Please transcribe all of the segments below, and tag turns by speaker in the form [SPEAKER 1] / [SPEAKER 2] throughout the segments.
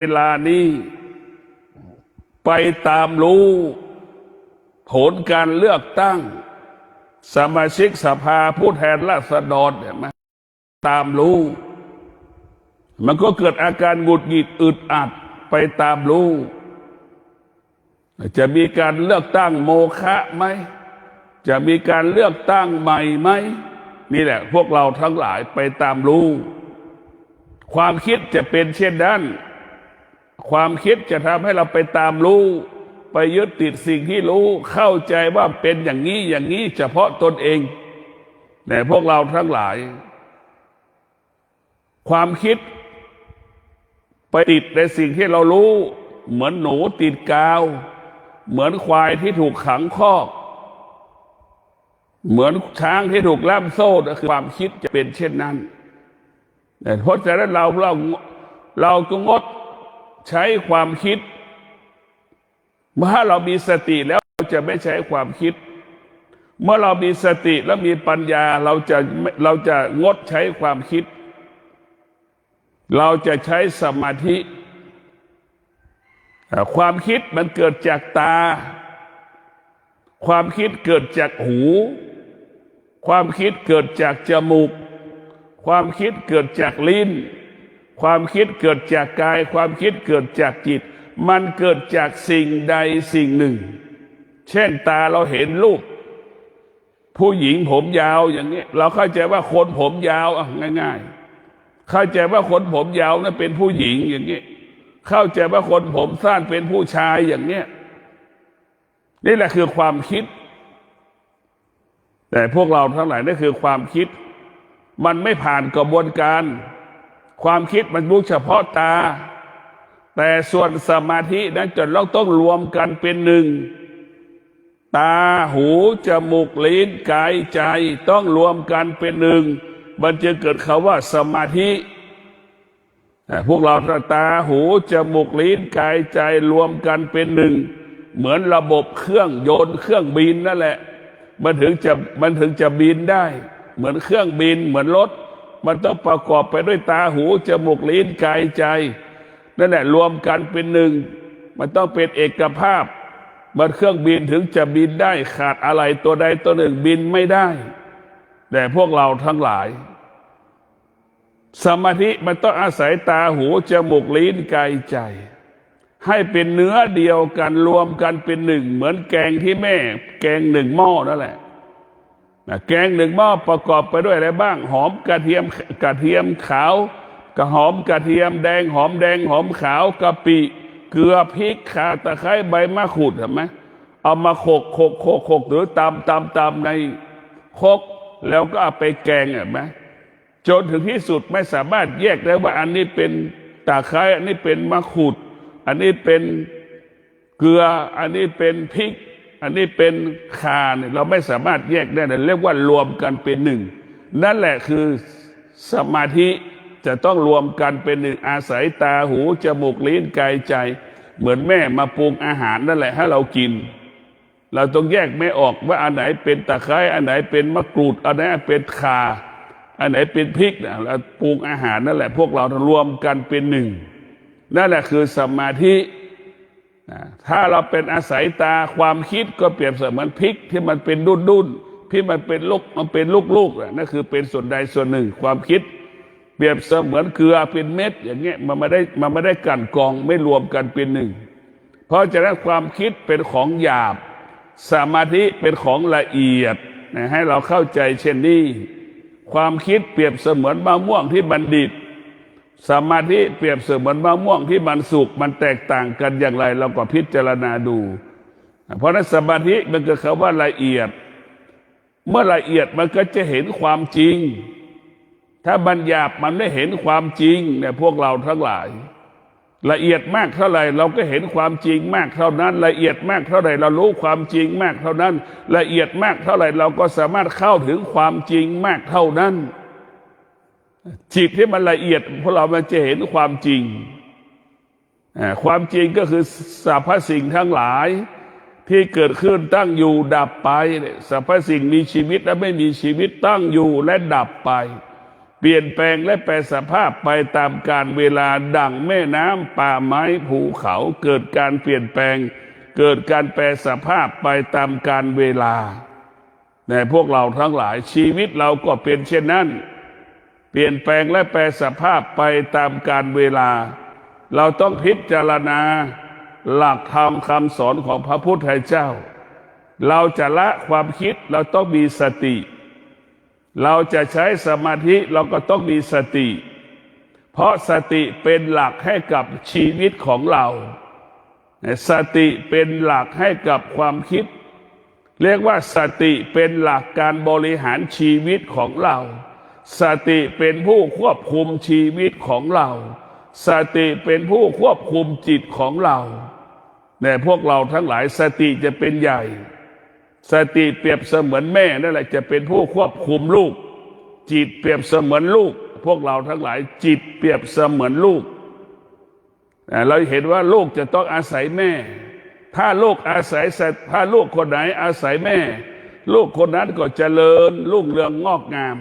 [SPEAKER 1] เวลานี้ไปตามรู้ผลการเลือกตั้งสมาชิกสภาผู้แทนราษฎรเนี่ยมาตามรู้มันก็เกิดอาการหงุดหงิดอึดอัดไปตามรู้จะมีการเลือกตั้งโมฆะไหมจะมีการเลือกตั้งใหม่ไหมนี่แหละพวกเราทั้งหลายไปตามรู้ความคิดจะเป็นเช่นนั้นความคิดจะทำให้เราไปตามรู้ไปยึดติดสิ่งที่รู้เข้าใจว่าเป็นอย่างนี้อย่างนี้เฉพาะตนเองแต่พวกเราทั้งหลายความคิดไปติดในสิ่งที่เรารู้เหมือนหนูติดกาวเหมือนควายที่ถูกขังคอกเหมือนช้างที่ถูกล่ามโซ่คือความคิดจะเป็นเช่นนั้นแต่เพราะฉะนั้นเราก็งดใช้ความคิดเมื่อเรามีสติแล้วเราจะไม่ใช้ความคิดเมื่อเรามีสติและมีปัญญาเราจะงดใช้ความคิดเราจะใช้สมาธิความคิดมันเกิดจากตาความคิดเกิดจากหูความคิดเกิดจากจมูกความคิดเกิดจากลิ้นความคิดเกิดจากกายความคิดเกิดจากจิตมันเกิดจากสิ่งใดสิ่งหนึ่งเช่นตาเราเห็นรูปผู้หญิงผมยาวอย่างนี้เราเข้าใจว่าคนผมยาวง่ายๆเข้าใจว่าคนผมยาวนั้นเป็นผู้หญิงอย่างนี้เข้าใจว่าคนผมสั้นเป็นผู้ชายอย่างนี้นี่แหละคือความคิดแต่พวกเราทั้งหลายนี่คือความคิดมันไม่ผ่านกระบวนการความคิดมันรู้เฉพาะตาแต่ส่วนสมาธินั้นจะต้องรวมกันเป็นหนึ่งตาหูจมูกลิ้นกายใจต้องรวมกันเป็นหนึ่งมันจะเกิดคำว่าสมาธิพวกเราตาหูจมูกลิ้นกายใจรวมกันเป็นหนึ่งเหมือนระบบเครื่องยนต์เครื่องบินนั่นแหละมันถึงจะบินได้เหมือนเครื่องบินเหมือนรถมันต้องประกอบไปด้วยตาหูจมูกลิ้นกายใจนั่นแหละรวมกันเป็นหนึ่งมันต้องเป็นเอกภาพมันเครื่องบินถึงจะบินได้ขาดอะไรตัวใดตัวหนึ่งบินไม่ได้แต่พวกเราทั้งหลายสมาธิมันต้องอาศัยตาหูจมูกลิ้นกายใจให้เป็นเนื้อเดียวกันรวมกันเป็นหนึ่งเหมือนแกงที่แม่แกงหนึ่งหม้อนั่นแหละแกงหนึ่งหม้อประกอบไปด้วยอะไรบ้างหอมกระเทียมขาวกระหอมกระเทียมแดงหอมแดงหอมขาวกะปิเกลือพริกข่าตะไคร้ใบมะกรูดเห็นไหมเอามาโขกหรือตำในครกแล้วก็เอาไปแกงเห็นไหมจนถึงที่สุดไม่สามารถแยกได้ว่าอันนี้เป็นตะไคร้อันนี้เป็นมะกรูดอันนี้เป็นเกลืออันนี้เป็นพริกอันนี้เป็นข่าเนี่ยเราไม่สามารถแยกได้เรียกว่ารวมกันเป็นหนึ่งนั่นแหละคือสมาธิจะต้องรวมกันเป็นหนึ่งอาศัยตาหูจมูกลิ้นกายใจเหมือนแม่มาปรุงอาหารนั่นแหละให้เรากินเราต้องแยกไม่ออกว่าอันไหนเป็นตะไคร้อันไหนเป็นมะกรูดอันไหนเป็นข่าอันไหนเป็นพริกนะเราปรุงอาหารนั่นแหละพวกเรารวมกันเป็นหนึ่งนั่นแหละคือสมาธิถ้าเราเป็นอาศัยตาความคิดก็เปรียบเสมือนพริกที่มันเป็นดุนที่มันเป็นลูกนั่นคือเป็นส่วนใดส่วนหนึ่งความคิดเปรียบเสมือนเกลือเป็นเม็ดอย่างเงี้ยมันไม่ได้กลั่นกรองไม่รวมกันเป็นหนึ่งเพราะฉะนั้นความคิดเป็นของหยาบสมาธิเป็นของละเอียดให้เราเข้าใจเช่นนี้ความคิดเปรียบเสมือนมะม่วงที่บัณฑิตสมาธิเปรียบเสมือนมะม่วงที่มันสุกมันแตกต่างกันอย่างไรเราก็พิจารณาดูเพราะนั้นสมาธิมันก็คำว่าละเอียดเมื่อละเอียดมันก็จะเห็นความจริงถ้าบัญญัติมันไม่เห็นความจริงเนี่ยพวกเราทั้งหลายละเอียดมากเท่าไหร่เราก็เห็นความจริงมากเท่านั้นละเอียดมากเท่าไหร่เรารู้ความจริงมากเท่านั้นละเอียดมากเท่าไหร่เราก็สามารถเข้าถึงความจริงมากเท่านั้นจิตที่มันละเอียดพวกเรามันจะเห็นความจริงความจริงก็คือสรรพสิ่งทั้งหลายที่เกิดขึ้นตั้งอยู่ดับไปสรรพสิ่งมีชีวิตและไม่มีชีวิตตั้งอยู่และดับไป เปลี่ยนแปลงและแปรสภาพไปตามกาลเวลาดั่งแม่น้ำป่าไม้ภูเขาเกิดการเปลี่ยนแปลงเกิดการแปรสภาพไปตามกาลเวลาแต่พวกเราทั้งหลายชีวิตเราก็เป็นเช่นนั้นเปลี่ยนแปลงและแปรสภาพไปตามกาลเวลาเราต้องพิจารณาหลักธรรมคำสอนของพระพุทธเจ้าเราจะละความคิดเราต้องมีสติเราจะใช้สมาธิเราก็ต้องมีสติเพราะสติเป็นหลักให้กับชีวิตของเราสติเป็นหลักให้กับความคิดเรียกว่าสติเป็นหลักการบริหารชีวิตของเราสติเป็นผู้ควบคุมชีวิตของเราสติเป็นผู้ควบคุมจิตของเราแต่พวกเราทั้งหลายสติจะเป็นใหญ่สติเปรียบเสมือนแม่นั่นแหละจะเป็นผู้ควบคุมลูกจิตเปรียบเสมือนลูกพวกเราทั้งหลายจิตเปรียบเสมือนลูกเราเห็นว่าลูกจะต้องอาศัยแม่ถ้าลูกคนไหนอาศัยแม่ลูกคนนั้นก็เจริญรุ่งเรืองงอกงาม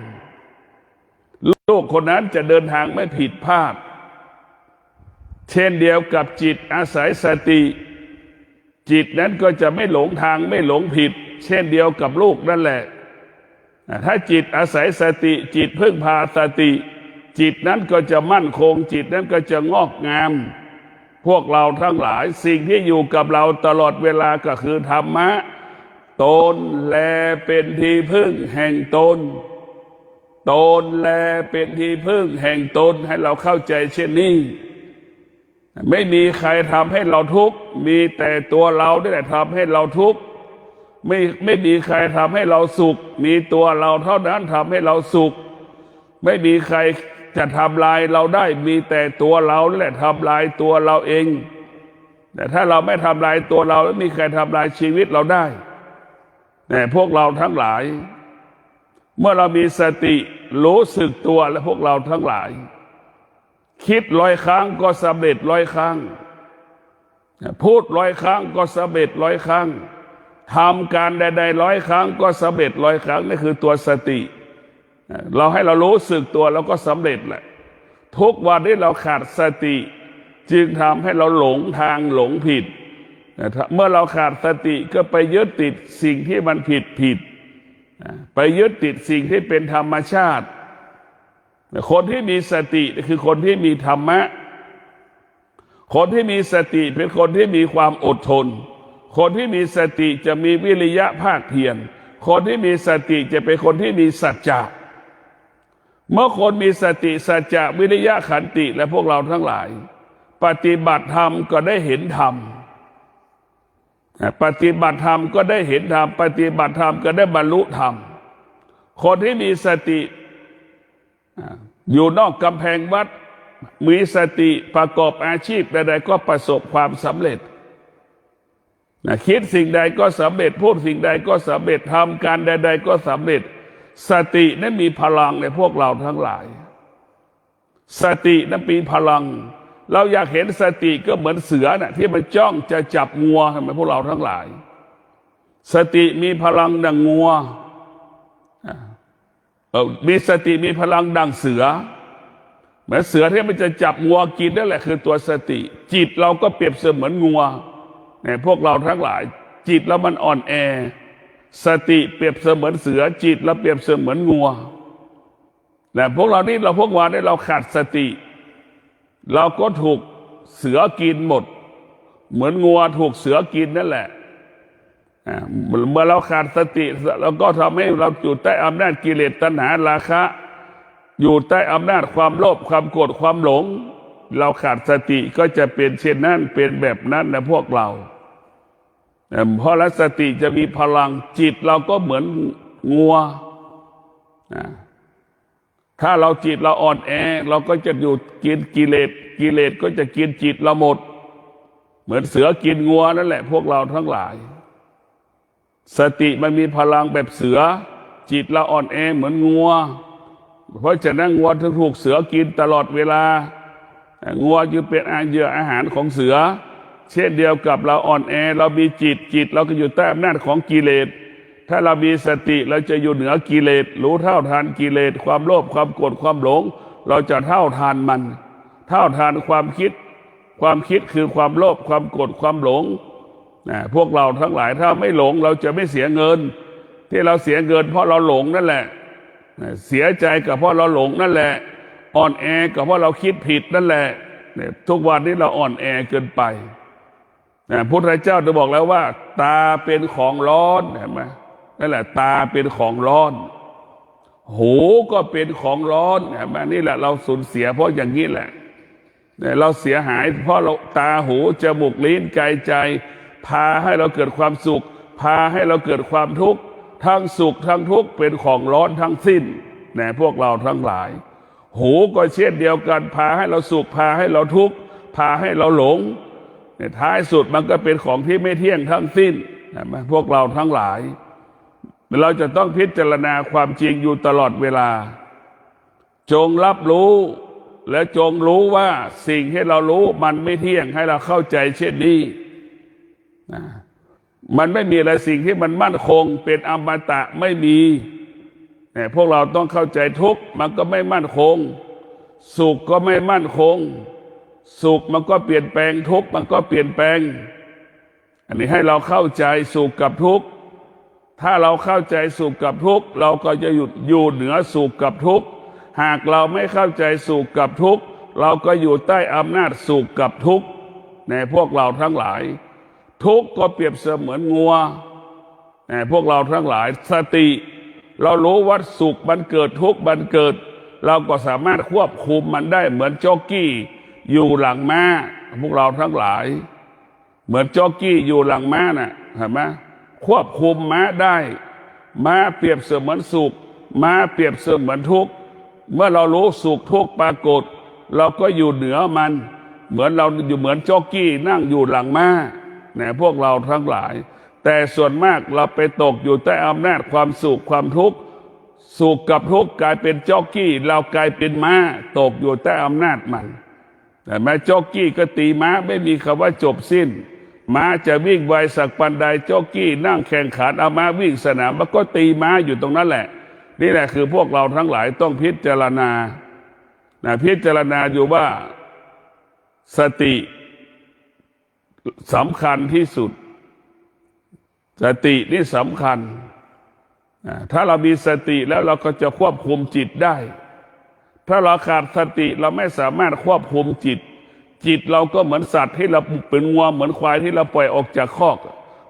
[SPEAKER 1] ลูกคนนั้นจะเดินทางไม่ผิดพลาดเช่นเดียวกับจิตอาศัยสติจิตนั้นก็จะไม่หลงทางไม่หลงผิดเช่นเดียวกับลูกนั่นแหละถ้าจิตอาศัยสติจิตพึ่งพาสติจิตนั้นก็จะมั่นคงจิตนั้นก็จะงอกงามพวกเราทั้งหลายสิ่งที่อยู่กับเราตลอดเวลาก็คือธรรมะตนแลเป็นที่พึ่งแห่งตนตนแลเป็นที่พึ่งแห่งตนให้เราเข้าใจเช่นนี้ไม่มีใครทำให้เราทุกข์มีแต่ตัวเราที่ทำให้เราทุกข์ไม่มีใครทำให้เราสุขมีตัวเราเท่านั้นทำให้เราสุขไม่มีใครจะทำลายเราได้มีแต่ตัวเราแหละทำลายตัวเราเองแต่ถ้าเราไม่ทำลายตัวเราแล้วมีใครทำลายชีวิตเราได้แต่พวกเราทั้งหลายเมื่อเรามีสติรู้สึกตัวและพวกเราทั้งหลายคิด100 ครั้งก็สำเร็จ100 ครั้งพูด100 ครั้งก็สำเร็จ100 ครั้งทำการใดๆ100 ครั้งก็สำเร็จ100 ครั้งนี่คือตัวสติเราให้เรารู้สึกตัวแล้วก็สำเร็จแหละทุกวันที่เราขาดสติจึงทำให้เราหลงทางหลงผิดเมื่อเราขาดสติก็ไปยึดติดสิ่งที่มันผิดไปยึดติดสิ่งที่เป็นธรรมชาติคนที่มีสติคือคนที่มีธรรมะคนที่มีสติเป็นคนที่มีความอดทนคนที่มีสติจะมีวิริยะภาคเพียรคนที่มีสติจะเป็นคนที่มีสัจจะเมื่อคนมีสติสัจจะวิริยะขันติและพวกเราทั้งหลายปฏิบัติธรรมก็ได้เห็นธรรมปฏิบัติธรรมก็ได้เห็นธรรมปฏิบัติธรรมก็ได้บรรลุธรรมคนที่มีสติอยู่นอกกำแพงวัดมีสติประกอบอาชีพใดๆก็ประสบความสำเร็จคิดสิ่งใดก็สำเร็จพูดสิ่งใดก็สำเร็จทำการใดๆก็สำเร็จสตินั้นมีพลังในพวกเราทั้งหลายสตินั้นมีพลังเราอยากเห็นสติก็เหมือนเสือน่ะที่มันจ้องจะจับงัวทำไมพวกเราทั้งหลายสติมีพลังดังงัวมีสติมีพลังดังเสือเหมือนเสือที่มันจะจับงัวกินนั่นแหละคือตัวสติจิตเราก็เปรียบเสมือนงัวเนี่ยพวกเราทั้งหลายจิตแล้วมันอ่อนแอสติเปรียบเสมือนเสือจิตแล้วเปรียบเสมือนงัวแต่พวกเรานี่เราพวกวานได้เราขาดสติเราก็ถูกเสือกินหมดเหมือนงัวถูกเสือกินนั่นแหละเมื่อเราขาดสติเราก็ทำให้เราอยู่ใต้อำนาจกิเลสตัณหาราคะอยู่ใต้อำนาจความโลภความโกรธความหลงเราขาดสติก็จะเป็นเช่นนั้นเป็นแบบนั้นนะพวกเราเพราะสติจะมีพลังจิตเราก็เหมือนงัวถ้าเราจิตเราอ่อนแอเราก็จะอยู่กินกิเลสก็จะกินจิตเราหมดเหมือนเสือกินงัวนั่นแหละพวกเราทั้งหลายสติมันมีพลังแบบเสือจิตเราอ่อนแอเหมือนงัวเพราะฉะนั้นงัวถึงถูกเสือกินตลอดเวลางัวจึงเป็นเหยื่ออาหารของเสือเช่นเดียวกับเราอ่อนแอเรามีจิตเราก็อยู่ใต้อำนาจของกิเลส ถ้าเรามีสติเราจะอยู่เหนือกิเลสรู้เท่าทันกิเลสความโลภความโกรธความหลงเราจะเท่าทันมันเท่าทันความคิดคือความโลภความโกรธความหลงพวกเราทั้งหลายถ้าไม่หลงเราจะไม่เสียเงินที่เราเสียเงินเพราะเราหลงนั่นแหละเสียใจก็เพราะเราหลงนั่นแหละอ่อนแอก็เพราะเราคิดผิดนั่นแหละทุกวันนี้เราอ่อนแอเกินไปพุทธเจ้าจะบอกแล้วว่าตาเป็นของร้อนเห็นไหมนั่นแหละตาเป็นของร้อนหูก็เป็นของร้อนเห็นไหมนี่แหละเราสูญเสียเพราะอย่างนี้แหละเราเสียหายเพราะเราตาหูจมูกลิ้นกายใจพาให้เราเกิดความสุขพาให้เราเกิดความทุกข์ทั้งสุขทั้งทุกข์เป็นของร้อนทั้งสิ้นพวกเราทั้งหลายหูก็เช่นเดียวกันพาให้เราสุขพาให้เราทุกข์พาให้เราหลงท้ายสุดมันก็เป็นของที่ไม่เที่ยงทั้งสิ้นพวกเราทั้งหลายเราจะต้องพิจารณาความจริงอยู่ตลอดเวลาจงรับรู้และจงรู้ว่าสิ่งที่เรารู้มันไม่เที่ยงให้เราเข้าใจเช่นนี้มันไม่มีอะไรสิ่งที่มันมั่นคงเป็นอมตะไม่มีพวกเราต้องเข้าใจทุกข์มันก็ไม่มั่นคงสุขก็ไม่มั่นคงสุขมันก็เปลี่ยนแปลงทุกข์มันก็เปลี่ยนแปลงอันนี้ให้เราเข้าใจสุขกับทุกข์ถ้าเราเข้าใจสุขกับทุกข์เราก็จะอยู่เหนือสุขกับทุกข์หากเราไม่เข้าใจสุขกับทุกข์เราก็อยู่ใต้อำนาจสุขกับทุกข์พวกเราทั้งหลายทุกข์ก็เปรียบเสมือนงัวพวกเราทั้งหลายสติเรารู้ว่าสุขมันเกิดทุกข์มันเกิดเราก็สามารถควบคุมมันได้เหมือนจ็อกกี้อยู่หลังม้าพวกเราทั้งหลายเหมือนจ็อกกี้อยู่หลังม้าน่ะเห็นไหมควบคุมม้าได้ม้าเปรียบเสมือนสุขม้าเปรียบเสมือนทุกข์เมื่อเรารู้สุขทุกข์ปรากฏเราก็อยู่เหนือมันเหมือนเราอยู่เหมือนจ็อกกี้นั่งอยู่หลังม้าพวกเราทั้งหลายแต่ส่วนมากเราไปตกอยู่ใต้อำนาจความสุขความทุกข์สุขกับทุกข์กลายเป็นจ็อกกี้เรากลายเป็นม้าตกอยู่ใต้อำนาจมันแต่แม้จ็อกกี้ก็ตีม้าไม่มีคำว่าจบสิ้นม้าจะวิ่งไวสักปันใดจ็อกกี้นั่งแข่งขันเอาม้าวิ่งสนามมันก็ตีม้าอยู่ตรงนั้นแหละนี่แหละคือพวกเราทั้งหลายต้องพิจารณาพิจารณาอยู่ว่าสติสำคัญที่สุดสตินี่สำคัญถ้าเรามีสติแล้วเราก็จะควบคุมจิตได้ถ้าเราขาดสติเราไม่สามารถควบคุมจิตเราก็เหมือนสัตว์ที่เราเป็นงัวเหมือนควายที่เราปล่อยออกจากคอก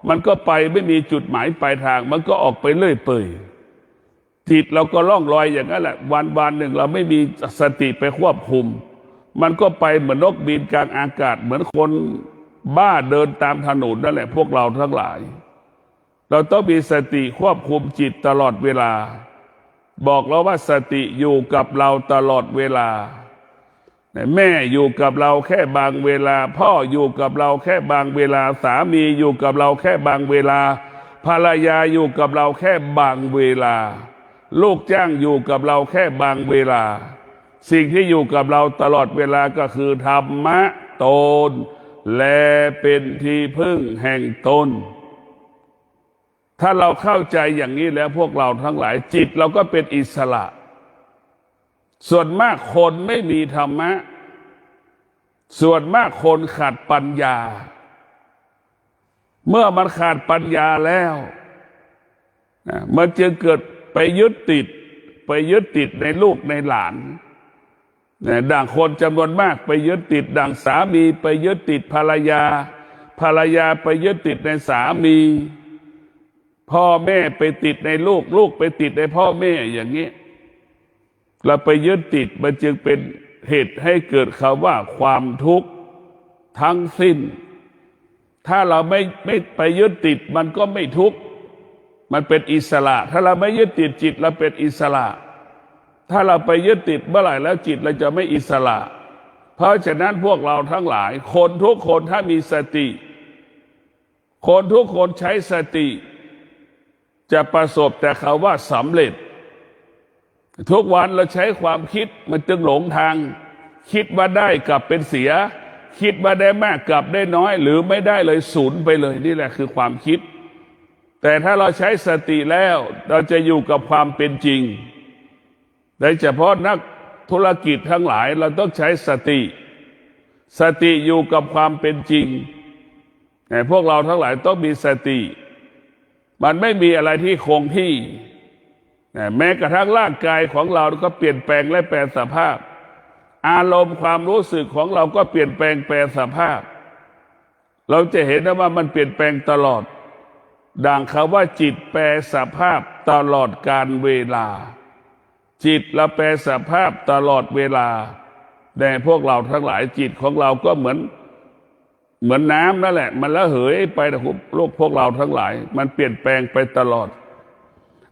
[SPEAKER 1] มันก็ไปไม่มีจุดหมายปลายทางมันก็ออกไปเรื่อยเปื่อยจิตเราก็ล่องลอยอย่างนั้นแหละวันหนึ่งเราไม่มีสติไปควบคุมมันก็ไปเหมือนนกบินกลางอากาศเหมือนคนบ้าเดินตามถนนนั่นแหละพวกเราทั้งหลายเราต้องมีสติควบคุมจิตตลอดเวลาบอกเราว่าสติอยู่กับเราตลอดเวลาแม่อยู่กับเราแค่บางเวลาพ่ออยู่กับเราแค่บางเวลาสามีอยู่กับเราแค่บางเวลาภรรยาอยู่กับเราแค่บางเวลาลูกจ้างอยู่กับเราแค่บางเวลาสิ่งที่อยู่กับเราตลอดเวลาก็คือธรรมะตนและเป็นที่พึ่งแห่งตนถ้าเราเข้าใจอย่างนี้แล้วพวกเราทั้งหลายจิตเราก็เป็นอิสระส่วนมากคนไม่มีธรรมะส่วนมากคนขาดปัญญาเมื่อมันขาดปัญญาแล้วมันจึงเกิดไปยึดติดในลูกในหลานดังคนจำนวนมากไปยึดติดดังสามีไปยึดติดภรรยาไปยึดติดในสามีพ่อแม่ไปติดในลูกไปติดในพ่อแม่อย่างนี้เราไปยึดติดมันจึงเป็นเหตุให้เกิดคำว่าความทุกข์ทั้งสิ้นถ้าเราไม่ไปยึดติดมันก็ไม่ทุกข์มันเป็นอิสระถ้าเราไม่ยึดติดจิตเราเป็นอิสระถ้าเราไปยึดติดเมื่อไหร่แล้วจิตเราจะไม่อิสระเพราะฉะนั้นพวกเราทั้งหลายคนทุกคนถ้ามีสติคนทุกคนใช้สติจะประสบแต่คำว่าสำเร็จทุกวันเราใช้ความคิดมันจึงหลงทางคิดว่าได้กลับเป็นเสียคิดว่าได้มากกลับได้น้อยหรือไม่ได้เลยศูนย์ไปเลยนี่แหละคือความคิดแต่ แต่ถ้าเราใช้สติแล้วเราจะอยู่กับความเป็นจริงโดยเฉพาะนักธุรกิจทั้งหลายเราต้องใช้สติอยู่กับความเป็นจริงพวกเราทั้งหลายต้องมีสติมันไม่มีอะไรที่คงที่แม้กระทั่งร่างกายของเราก็เปลี่ยนแปลงและแปรสภาพอารมณ์ความรู้สึกของเราก็เปลี่ยนแปลงแปรสภาพเราจะเห็นว่ามันเปลี่ยนแปลงตลอดดังคำว่าจิตแปรสภาพตลอดกาลเวลาจิตละแปรสภาพตลอดเวลาแต่พวกเราทั้งหลายจิตของเราก็เหมือนน้ำนั่นแหละมันละเหยไปนะโลกพวกเราทั้งหลายมันเปลี่ยนแปลงไปตลอด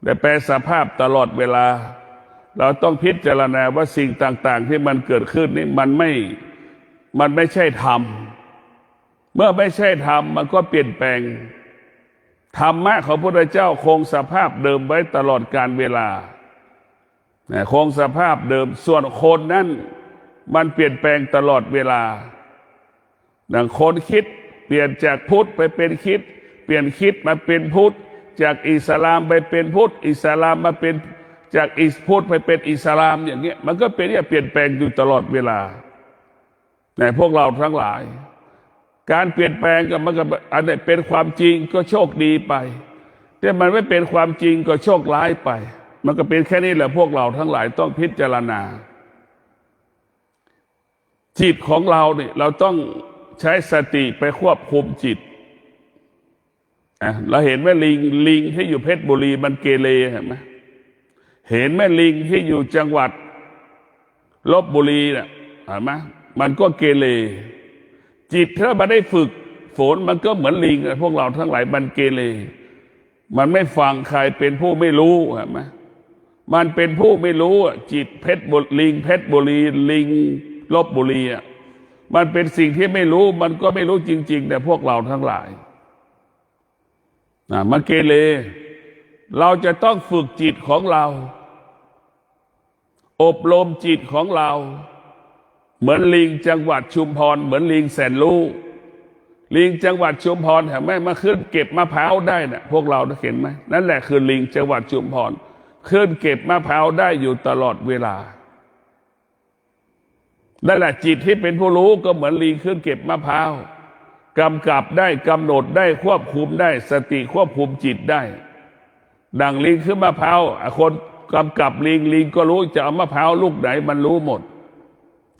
[SPEAKER 1] แต่แปรสภาพตลอดเวลาเราต้องพิจารณาว่าสิ่งต่างๆที่มันเกิดขึ้นนี่มันไม่ใช่ธรรมเมื่อไม่ใช่ธรรมมันก็เปลี่ยนแปลงธรรมะของพระพุทธเจ้าคงสภาพเดิมไว้ตลอดกาลเวลาคงสภาพเดิมส่วนคนนั้นมันเปลี่ยนแปลงตลอดเวลาดังคนคิดเปลี่ยนจากพุทธไปเป็นคิดเปลี่ยนคิดมาเป็นพุทธจากอิสลามไปเป็นพุทธอิสลามมาเป็นจากพุทธไปเป็นอิสลามอย่างเงี้ยมันก็เป็นเปลี่ยนแปลงอยู่ตลอดเวลาแต่พวกเราทั้งหลายการเปลี่ยนแปลงกับมันก็อันไหนเป็นความจริงก็โชคดีไปแต่มันไม่เป็นความจริงก็โชคร้ายไปมันก็เป็นแค่นี้แหละพวกเราทั้งหลายต้องพิจารณาจิตของเราเนี่ยเราต้องใช้สติไปควบคุมจิตเราเห็นไหมลิงที่อยู่เพชรบุรีมันเกเรเห็นไหมเห็นไหมลิงที่อยู่จังหวัดลพบุรีเนี่ยเห็นไหมมันก็เกเรจิตถ้ามันได้ฝึกฝนมันก็เหมือนลิงพวกเราทั้งหลายมันเกเรมันไม่ฟังใครเป็นผู้ไม่รู้เห็นไหมมันเป็นผู้ไม่รู้จิตเพชรบุรีลิงเพชรบุรีลิงลพบุรีมันเป็นสิ่งที่ไม่รู้มันก็ไม่รู้จริงๆแต่พวกเราทั้งหลายมันเกเรเราจะต้องฝึกจิตของเราอบรมจิตของเราเหมือนลิงจังหวัดชุมพรเหมือนลิงแสนรู้ลิงจังหวัดชุมพรเห็นไหมมาขึ้นเก็บมะพร้าวได้นะพวกเราเห็นไหมนั่นแหละคือลิงจังหวัดชุมพรขึ้นเก็บมะพร้าวได้อยู่ตลอดเวลานั่นแหละจิตที่เป็นผู้รู้ก็เหมือนลิงขึ้นเก็บมะพร้าวกำกับได้กำหนดได้ควบคุมได้สติควบคุมจิตได้ดังลิงขึ้นมะพร้าวคนกำกับลิงก็รู้จะเอามะพร้าวลูกไหนมันรู้หมด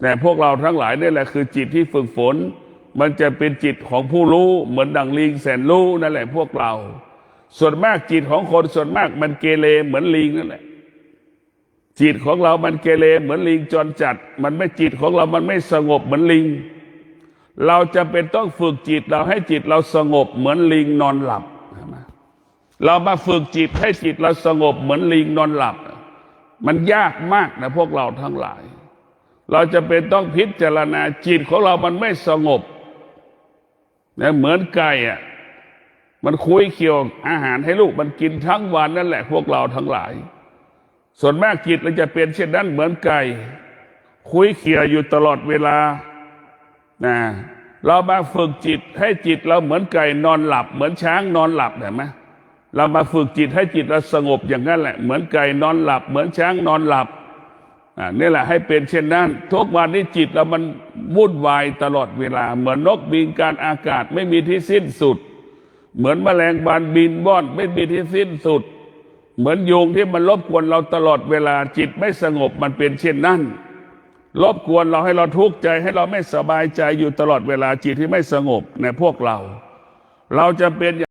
[SPEAKER 1] แต่พวกเราทั้งหลายนี่แหละคือจิตที่ฝึกฝนมันจะเป็นจิตของผู้รู้เหมือนดังลิงแสนรู้นั่นแหละพวกเราส่วนมากจิตของคนส่วนมากมันเกเรเหมือนลิงนั่นแหละจิตของเรามันเกเรเหมือนลิงจรจัดมันไม่จิตของเรามันไม่สงบเหมือนลิงเราจะเป็นต้องฝึกจิตเราให้จิตเราสงบเหมือนลิงนอนหลับเรามาฝึกจิตให้จิตเราสงบเหมือนลิงนอนหลับมันยากมากนะพวกเราทั้งหลายเราจะเป็นต้องพิจารณาจิตของเรามันไม่สงบนะเหมือนไก่มันคุยเคี่ยวอาหารให้ลูกมันกินทั้งวันนั่นแหละพวกเราทั้งหลายส่วนมากจิตเราจะเป็นเช่นนั้นเหมือนไก่คุยเคี่ยวอยู่ตลอดเวลานะเรามาฝึกจิตให้จิตเราเหมือนไก่นอนหลับเหมือนช้างนอนหลับเห็นไหมเรามาฝึกจิตให้จิตเราสงบอย่างนั้นแหละเหมือนไก่นอนหลับเหมือนช้างนอนหลับนี่แหละให้เป็นเช่นนั้นทุกวันนี้จิตเรามันวุ่นวายตลอดเวลาเหมือนนกบินกลางอากาศไม่มีที่สิ้นสุดเหมือนแมลงวันบินว่อนไม่มีที่สิ้นสุดเหมือนยุงที่มันรบกวนเราตลอดเวลาจิตไม่สงบมันเป็นเช่นนั้นรบกวนเราให้เราทุกข์ใจให้เราไม่สบายใจอยู่ตลอดเวลาจิตที่ไม่สงบในพวกเราจะเป็น